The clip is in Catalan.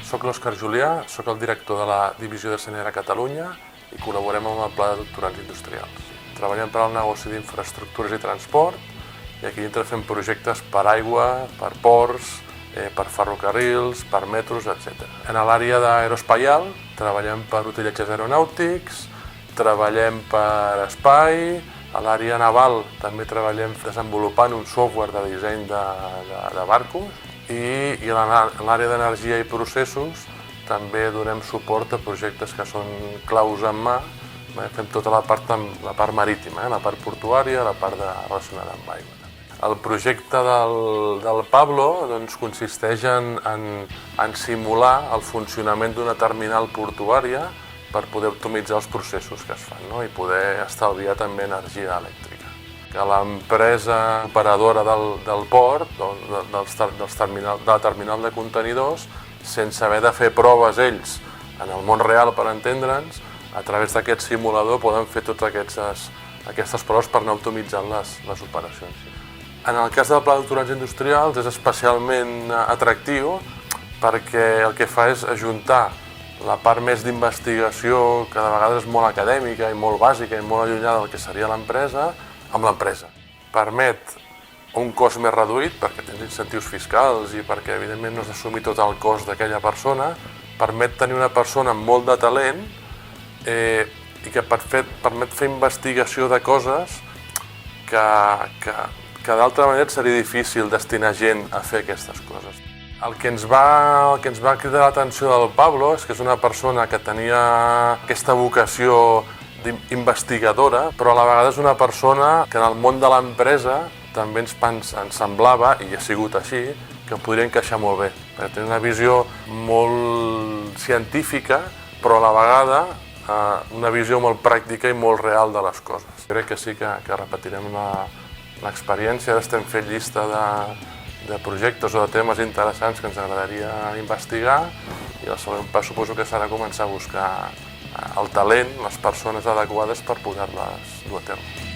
Soc l'Òscar Julià, soc el director de la Divisió de Senyera a Catalunya i col·laborem amb el Pla de Doctorants Industrials. Treballem per al negoci d'infraestructures i transport i aquí dintre fem projectes per aigua, per ports, per ferrocarrils, per metros, etc. En l'àrea d'aeroespacial treballem per utillatges aeronàutics, treballem per espai, a l'àrea naval també treballem desenvolupant un software de disseny de barcos i a l'àrea d'energia i processos també donem suport a projectes que són claus en mà. Fem tota la part marítima, la part portuària, la part relacionada amb aigua. El projecte del Pablo consisteix en simular el funcionament d'una terminal portuària per poder optimitzar els processos que es fan i poder estalviar també energia elèctrica. Que l'empresa operadora del port, de la terminal de contenidors, sense haver de fer proves ells en el món real, per entendre'ns, a través d'aquest simulador poden fer totes aquestes proves per anar optimitzant les operacions. En el cas del Pla de Doctorants Industrials és especialment atractiu perquè el que fa és ajuntar la part més d'investigació, que de vegades és molt acadèmica i molt bàsica i molt allunyada del que seria l'empresa, amb l'empresa. Permet un cost més reduït perquè tens incentius fiscals i perquè evidentment no has d'assumir tot el cost d'aquella persona, permet tenir una persona amb molt de talent i que permet fer investigació de coses que d'altra manera seria difícil destinar gent a fer aquestes coses. El que ens va cridar l'atenció del Pablo és que és una persona que tenia aquesta vocació investigadora, però a la vegada és una persona que en el món de l'empresa també ens semblava, i ha sigut així, que podria encaixar molt bé. Perquè té una visió molt científica, però a la vegada una visió molt pràctica i molt real de les coses. Crec que sí que repetirem l'experiència, estem fent llista de projectes o de temes interessants que ens agradaria investigar i el següent pas suposo que serà començar a buscar el talent, les persones adequades per poder-les dur a terme.